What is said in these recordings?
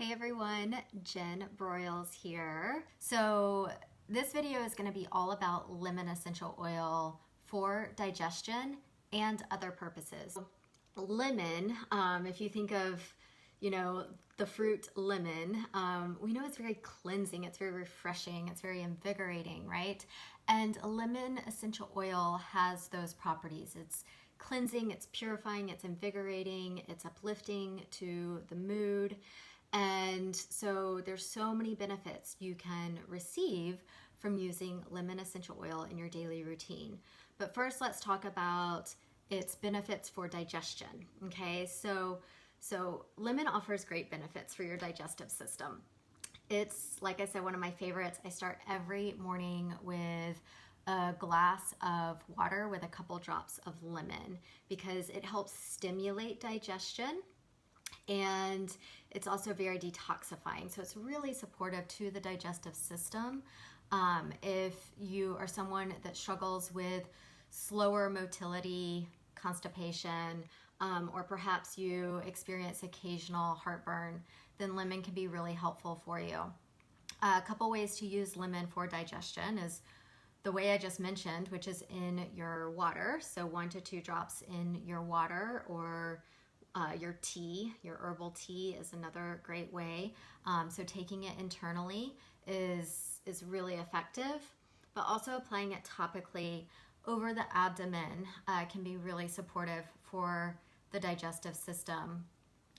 Hey everyone, Jen Broyles here. So this video is going to be all about lemon essential oil for digestion and other purposes. Lemon, if you think of, the fruit lemon, we know it's very cleansing, it's very refreshing, it's very invigorating, right? And lemon essential oil has those properties. It's cleansing, it's purifying, it's invigorating, it's uplifting to the mood. And so there's so many benefits you can receive from using lemon essential oil in your daily routine. But first, let's talk about its benefits for digestion. Okay, so lemon offers great benefits for your digestive system. It's, like I said, one of my favorites. I start every morning with a glass of water with a couple drops of lemon because it helps stimulate digestion. And it's also very detoxifying. So it's really supportive to the digestive system. If you are someone that struggles with slower motility, constipation, or perhaps you experience occasional heartburn, then lemon can be really helpful for you. A couple ways to use lemon for digestion is the way I just mentioned, which is in your water. So 1 to 2 drops in your water, or your tea, your herbal tea is another great way. So taking it internally is really effective, but also applying it topically over the abdomen can be really supportive for the digestive system.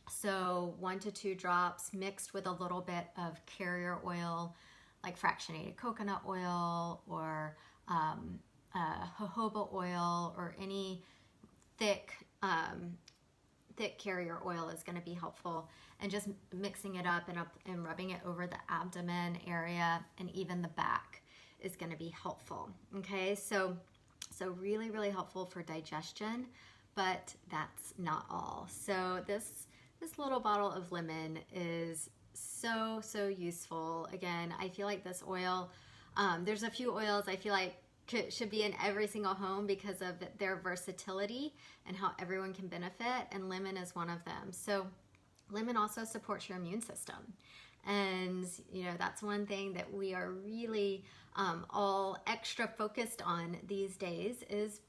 So 1 to 2 drops mixed with a little bit of carrier oil, like fractionated coconut oil or jojoba oil, or any thick carrier oil is going to be helpful, and just mixing it up and rubbing it over the abdomen area and even the back is going to be helpful. Okay, so really helpful for digestion, but that's not all. So this little bottle of lemon is so useful. Again, I feel like this oil, there's a few oils I feel like should be in every single home because of their versatility and how everyone can benefit, and lemon is one of them. So lemon also supports your immune system, and that's one thing that we are really all extra focused on these days, is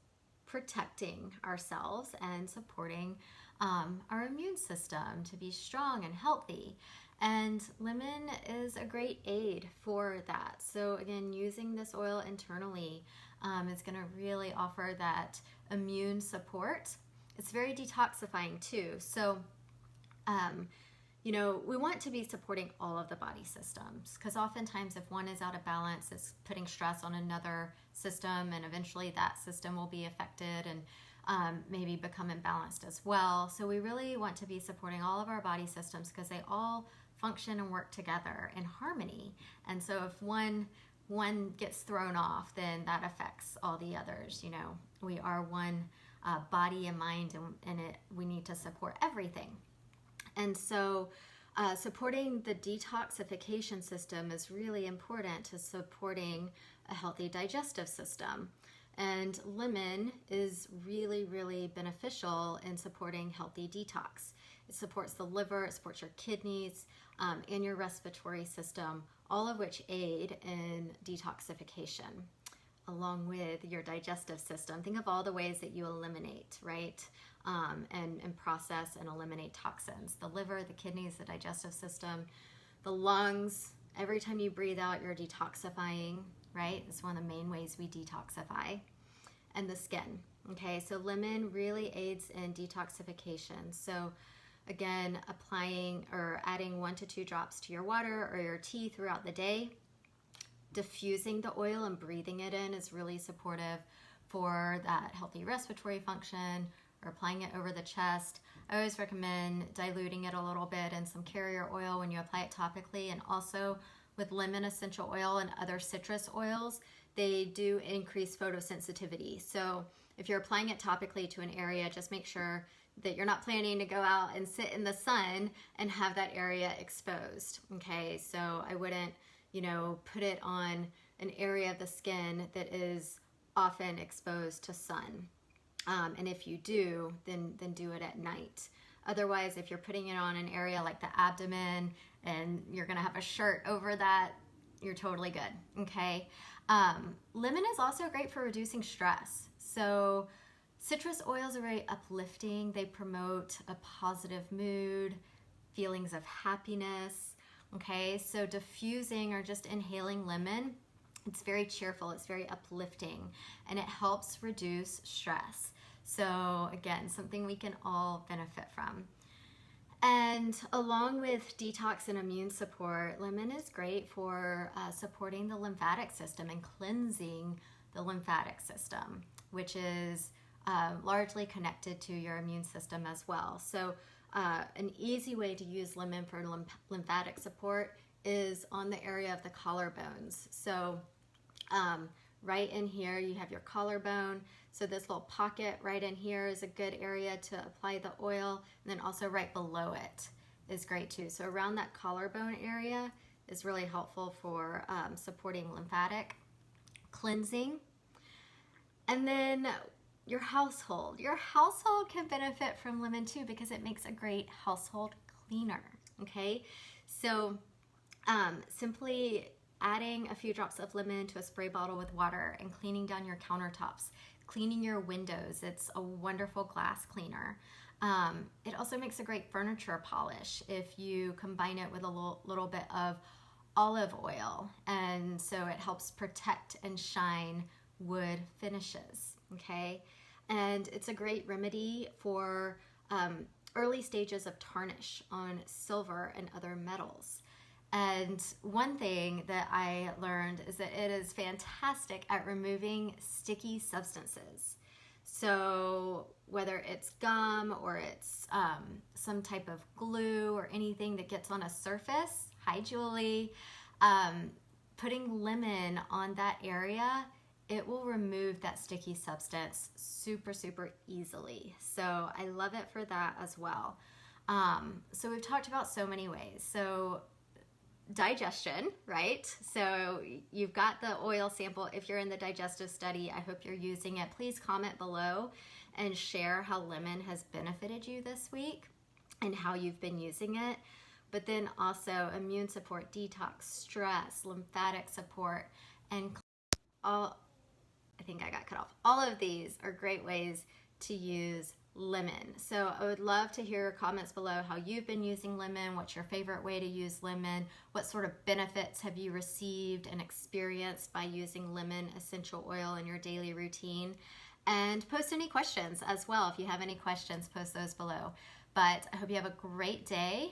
protecting ourselves and supporting our immune system to be strong and healthy. And lemon is a great aid for that. So again, using this oil internally is going to really offer that immune support. It's very detoxifying too. So, we want to be supporting all of the body systems, because oftentimes if one is out of balance, it's putting stress on another system, and eventually that system will be affected and maybe become imbalanced as well. So we really want to be supporting all of our body systems because they all function and work together in harmony. And so if one gets thrown off, then that affects all the others. We are one body and mind, and we need to support everything. And so supporting the detoxification system is really important to supporting a healthy digestive system. And lemon is really beneficial in supporting healthy detox. It supports the liver, it supports your kidneys, and your respiratory system, all of which aid in detoxification, along with your digestive system. Think of all the ways that you eliminate, right? And process and eliminate toxins. The liver, the kidneys, the digestive system, the lungs. Every time you breathe out, you're detoxifying, right? It's one of the main ways we detoxify. And the skin, okay? So lemon really aids in detoxification. So again, applying or adding 1 to 2 drops to your water or your tea throughout the day. Diffusing the oil and breathing it in is really supportive for that healthy respiratory function, or applying it over the chest. I always recommend diluting it a little bit in some carrier oil when you apply it topically, and also with lemon essential oil and other citrus oils, they do increase photosensitivity. So if you're applying it topically to an area, just make sure that you're not planning to go out and sit in the sun and have that area exposed, okay? So I wouldn't, put it on an area of the skin that is often exposed to sun. And if you do, then do it at night. Otherwise, if you're putting it on an area like the abdomen and you're going to have a shirt over that, you're totally good, okay? Lemon is also great for reducing stress. So citrus oils are very uplifting. They promote a positive mood, feelings of happiness, okay? So diffusing or just inhaling lemon, it's very cheerful, it's very uplifting, and it helps reduce stress. So again, something we can all benefit from. And along with detox and immune support, lemon is great for supporting the lymphatic system and cleansing the lymphatic system, which is largely connected to your immune system as well. So an easy way to use lemon for lymphatic support is on the area of the collarbones. So right in here, you have your collarbone. So this little pocket right in here is a good area to apply the oil. And then also right below it is great too. So around that collarbone area is really helpful for supporting lymphatic cleansing. And then your household. Your household can benefit from lemon too because it makes a great household cleaner, okay? So simply adding a few drops of lemon to a spray bottle with water and cleaning down your countertops, cleaning your windows. It's a wonderful glass cleaner. It also makes a great furniture polish if you combine it with a little bit of olive oil. And so it helps protect and shine wood finishes, okay? And it's a great remedy for early stages of tarnish on silver and other metals. And one thing that I learned is that it is fantastic at removing sticky substances. So whether it's gum or it's some type of glue or anything that gets on a surface, hi Julie, putting lemon on that area, it will remove that sticky substance super, super easily. So I love it for that as well. So we've talked about so many ways. So digestion, right? So you've got the oil sample. If you're in the digestive study, I hope you're using it. Please comment below and share how lemon has benefited you this week and how you've been using it. But then also immune support, detox, stress, lymphatic support, and all, I think I got cut off. All of these are great ways to use lemon. So I would love to hear your comments below how you've been using lemon, what's your favorite way to use lemon, what sort of benefits have you received and experienced by using lemon essential oil in your daily routine, and post any questions as well. If you have any questions, post those below. But I hope you have a great day,